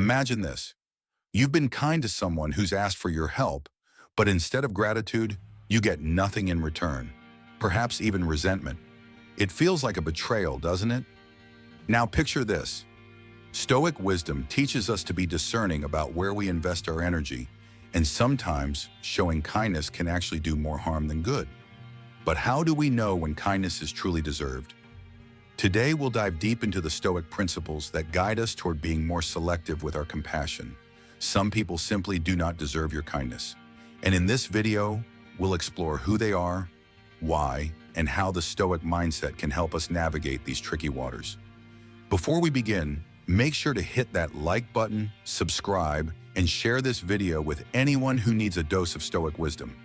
Imagine this. You've been kind to someone who's asked for your help, but instead of gratitude, you get nothing in return, perhaps even resentment. It feels like a betrayal, doesn't it? Now picture this. Stoic wisdom teaches us to be discerning about where we invest our energy, and sometimes showing kindness can actually do more harm than good. But how do we know when kindness is truly deserved? Today we'll dive deep into the Stoic principles that guide us toward being more selective with our compassion. Some people simply do not deserve your kindness. And in this video, we'll explore who they are, why, and how the Stoic mindset can help us navigate these tricky waters. Before we begin, make sure to hit that like button, subscribe, and share this video with anyone who needs a dose of Stoic wisdom.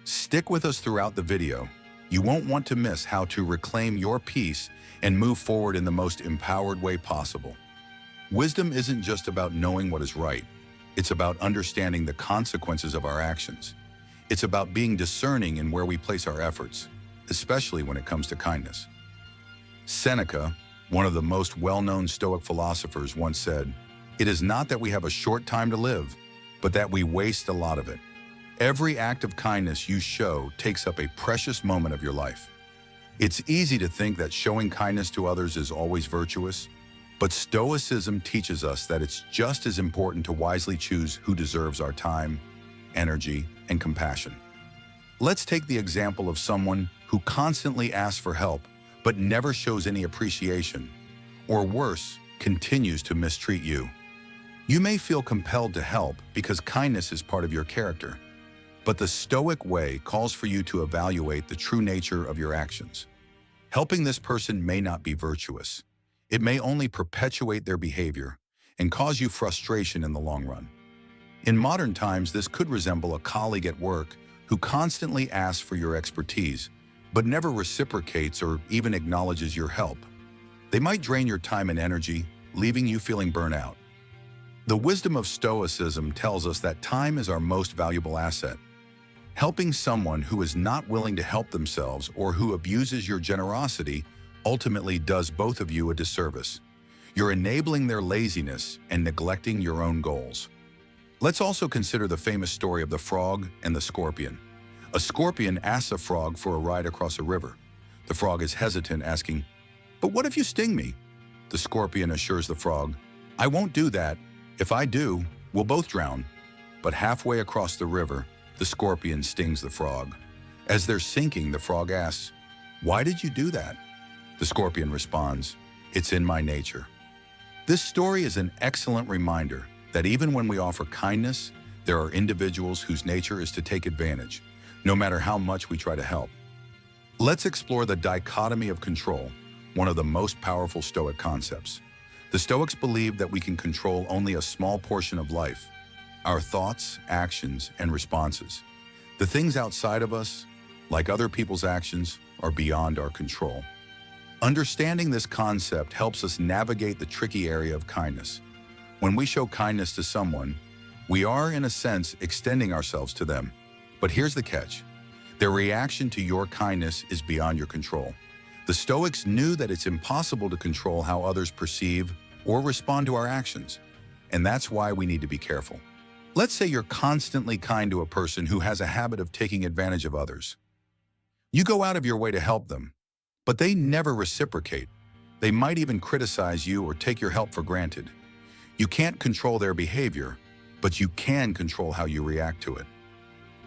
Stick with us throughout the video. You won't want to miss how to reclaim your peace and move forward in the most empowered way possible. Wisdom isn't just about knowing what is right. It's about understanding the consequences of our actions. It's about being discerning in where we place our efforts, especially when it comes to kindness. Seneca, one of the most well-known Stoic philosophers, once said, "It is not that we have a short time to live, but that we waste a lot of it." Every act of kindness you show takes up a precious moment of your life. It's easy to think that showing kindness to others is always virtuous, but Stoicism teaches us that it's just as important to wisely choose who deserves our time, energy, and compassion. Let's take the example of someone who constantly asks for help, but never shows any appreciation, or worse, continues to mistreat you. You may feel compelled to help because kindness is part of your character, but the Stoic way calls for you to evaluate the true nature of your actions. Helping this person may not be virtuous. It may only perpetuate their behavior and cause you frustration in the long run. In modern times, this could resemble a colleague at work who constantly asks for your expertise, but never reciprocates or even acknowledges your help. They might drain your time and energy, leaving you feeling burnout. The wisdom of Stoicism tells us that time is our most valuable asset. Helping someone who is not willing to help themselves or who abuses your generosity ultimately does both of you a disservice. You're enabling their laziness and neglecting your own goals. Let's also consider the famous story of the frog and the scorpion. A scorpion asks a frog for a ride across a river. The frog is hesitant, asking, "But what if you sting me?" The scorpion assures the frog, "I won't do that. If I do, we'll both drown." But halfway across the river, the scorpion stings the frog. As they're sinking, the frog asks, "Why did you do that?" The scorpion responds, "It's in my nature." This story is an excellent reminder that even when we offer kindness, there are individuals whose nature is to take advantage, no matter how much we try to help. Let's explore the dichotomy of control, one of the most powerful Stoic concepts. The Stoics believe that we can control only a small portion of life, our thoughts, actions, and responses. The things outside of us, like other people's actions, are beyond our control. Understanding this concept helps us navigate the tricky area of kindness. When we show kindness to someone, we are, in a sense, extending ourselves to them. But here's the catch. Their reaction to your kindness is beyond your control. The Stoics knew that it's impossible to control how others perceive or respond to our actions, and that's why we need to be careful. Let's say you're constantly kind to a person who has a habit of taking advantage of others. You go out of your way to help them, but they never reciprocate. They might even criticize you or take your help for granted. You can't control their behavior, but you can control how you react to it.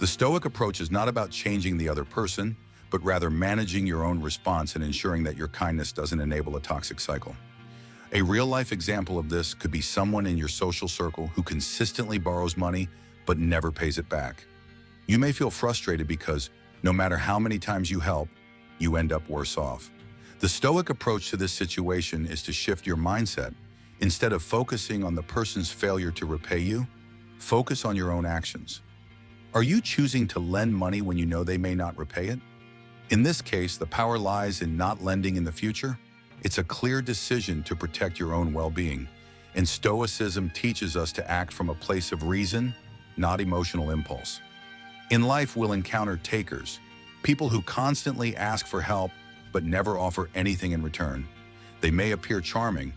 The Stoic approach is not about changing the other person, but rather managing your own response and ensuring that your kindness doesn't enable a toxic cycle. A real-life example of this could be someone in your social circle who consistently borrows money but never pays it back. You may feel frustrated because no matter how many times you help, you end up worse off. The Stoic approach to this situation is to shift your mindset. Instead of focusing on the person's failure to repay you, focus on your own actions. Are you choosing to lend money when you know they may not repay it? In this case, the power lies in not lending in the future. It's a clear decision to protect your own well-being, and Stoicism teaches us to act from a place of reason, not emotional impulse. In life, we'll encounter takers, people who constantly ask for help but never offer anything in return. They may appear charming,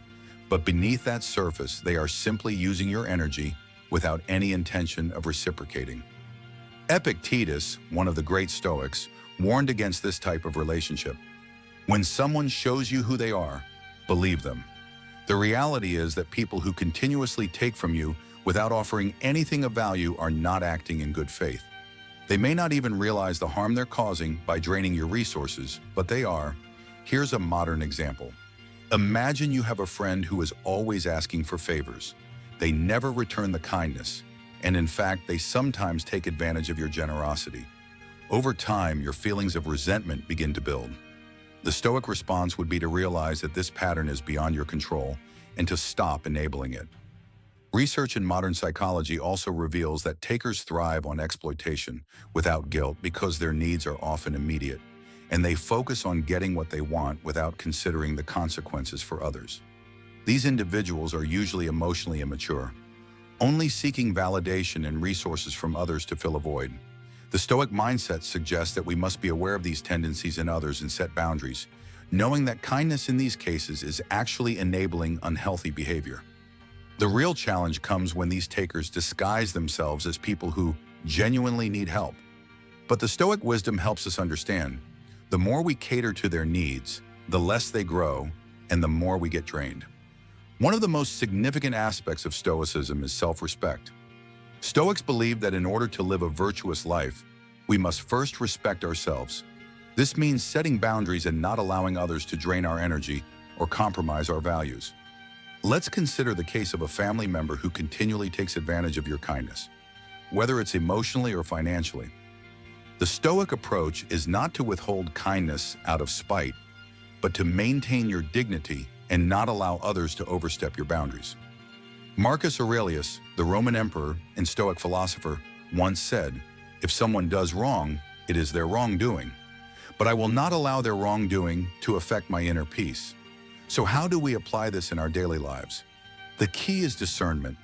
But beneath that surface, they are simply using your energy without any intention of reciprocating. Epictetus, one of the great Stoics, warned against this type of relationship. When someone shows you who they are, believe them. The reality is that people who continuously take from you without offering anything of value are not acting in good faith. They may not even realize the harm they're causing by draining your resources, but they are. Here's a modern example. Imagine you have a friend who is always asking for favors. They never return the kindness, and in fact, they sometimes take advantage of your generosity. Over time, your feelings of resentment begin to build. The Stoic response would be to realize that this pattern is beyond your control and to stop enabling it. Research in modern psychology also reveals that takers thrive on exploitation without guilt because their needs are often immediate, and they focus on getting what they want without considering the consequences for others. These individuals are usually emotionally immature, only seeking validation and resources from others to fill a void. The Stoic mindset suggests that we must be aware of these tendencies in others and set boundaries, knowing that kindness in these cases is actually enabling unhealthy behavior. The real challenge comes when these takers disguise themselves as people who genuinely need help. But the Stoic wisdom helps us understand, the more we cater to their needs, the less they grow, and the more we get drained. One of the most significant aspects of Stoicism is self-respect. Stoics believe that in order to live a virtuous life, we must first respect ourselves. This means setting boundaries and not allowing others to drain our energy or compromise our values. Let's consider the case of a family member who continually takes advantage of your kindness, whether it's emotionally or financially. The Stoic approach is not to withhold kindness out of spite, but to maintain your dignity and not allow others to overstep your boundaries. Marcus Aurelius, the Roman emperor and Stoic philosopher, once said, "If someone does wrong, it is their wrongdoing. But I will not allow their wrongdoing to affect my inner peace." So how do we apply this in our daily lives? The key is discernment.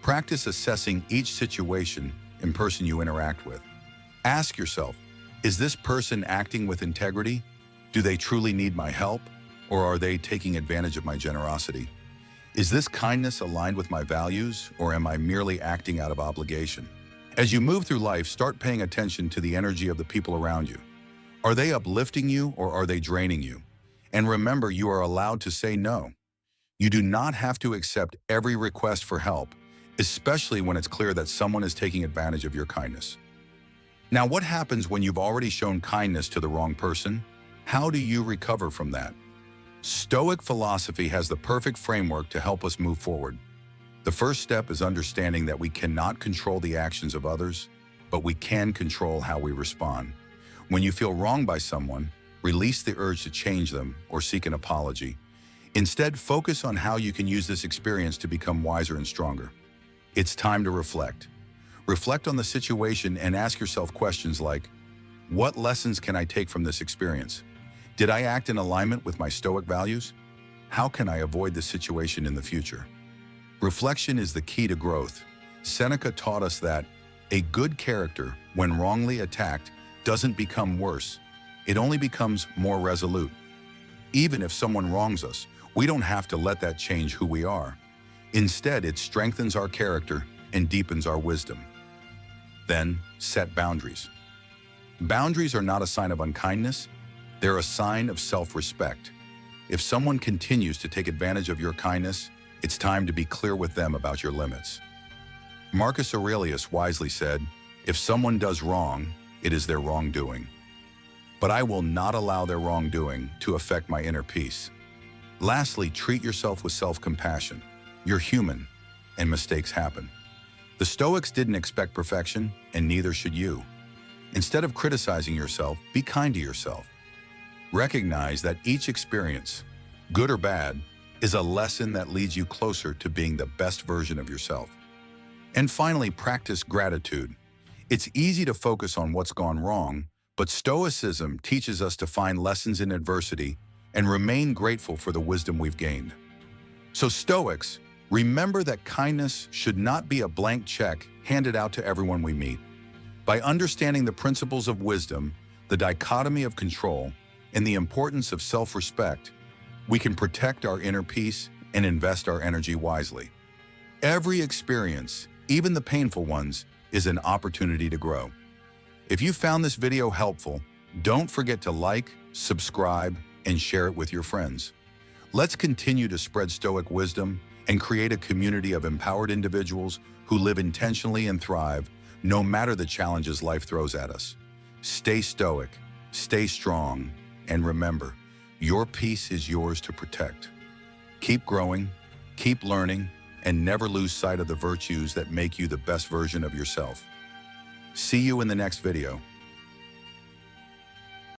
Practice assessing each situation and person you interact with. Ask yourself, is this person acting with integrity? Do they truly need my help? Or are they taking advantage of my generosity? Is this kindness aligned with my values, or am I merely acting out of obligation? As you move through life, start paying attention to the energy of the people around you. Are they uplifting you or are they draining you? And remember, you are allowed to say no. You do not have to accept every request for help, especially when it's clear that someone is taking advantage of your kindness. Now, what happens when you've already shown kindness to the wrong person? How do you recover from that? Stoic philosophy has the perfect framework to help us move forward. The first step is understanding that we cannot control the actions of others, but we can control how we respond. When you feel wronged by someone, release the urge to change them or seek an apology. Instead, focus on how you can use this experience to become wiser and stronger. It's time to reflect. Reflect on the situation and ask yourself questions like, what lessons can I take from this experience? Did I act in alignment with my Stoic values? How can I avoid this situation in the future? Reflection is the key to growth. Seneca taught us that a good character, when wrongly attacked, doesn't become worse. It only becomes more resolute. Even if someone wrongs us, we don't have to let that change who we are. Instead, it strengthens our character and deepens our wisdom. Then, set boundaries. Boundaries are not a sign of unkindness. They're a sign of self-respect. If someone continues to take advantage of your kindness, it's time to be clear with them about your limits. Marcus Aurelius wisely said, "If someone does wrong, it is their wrongdoing. But I will not allow their wrongdoing to affect my inner peace." Lastly, treat yourself with self-compassion. You're human, and mistakes happen. The Stoics didn't expect perfection, and neither should you. Instead of criticizing yourself, be kind to yourself. Recognize that each experience, good or bad, is a lesson that leads you closer to being the best version of yourself. And finally, practice gratitude. It's easy to focus on what's gone wrong, but Stoicism teaches us to find lessons in adversity and remain grateful for the wisdom we've gained. So Stoics, remember that kindness should not be a blank check handed out to everyone we meet. By understanding the principles of wisdom, the dichotomy of control, and the importance of self-respect, we can protect our inner peace and invest our energy wisely. Every experience, even the painful ones, is an opportunity to grow. If you found this video helpful, don't forget to like, subscribe, and share it with your friends. Let's continue to spread Stoic wisdom and create a community of empowered individuals who live intentionally and thrive no matter the challenges life throws at us. Stay stoic, stay strong, and remember, your peace is yours to protect. Keep growing, keep learning, and never lose sight of the virtues that make you the best version of yourself. See you in the next video.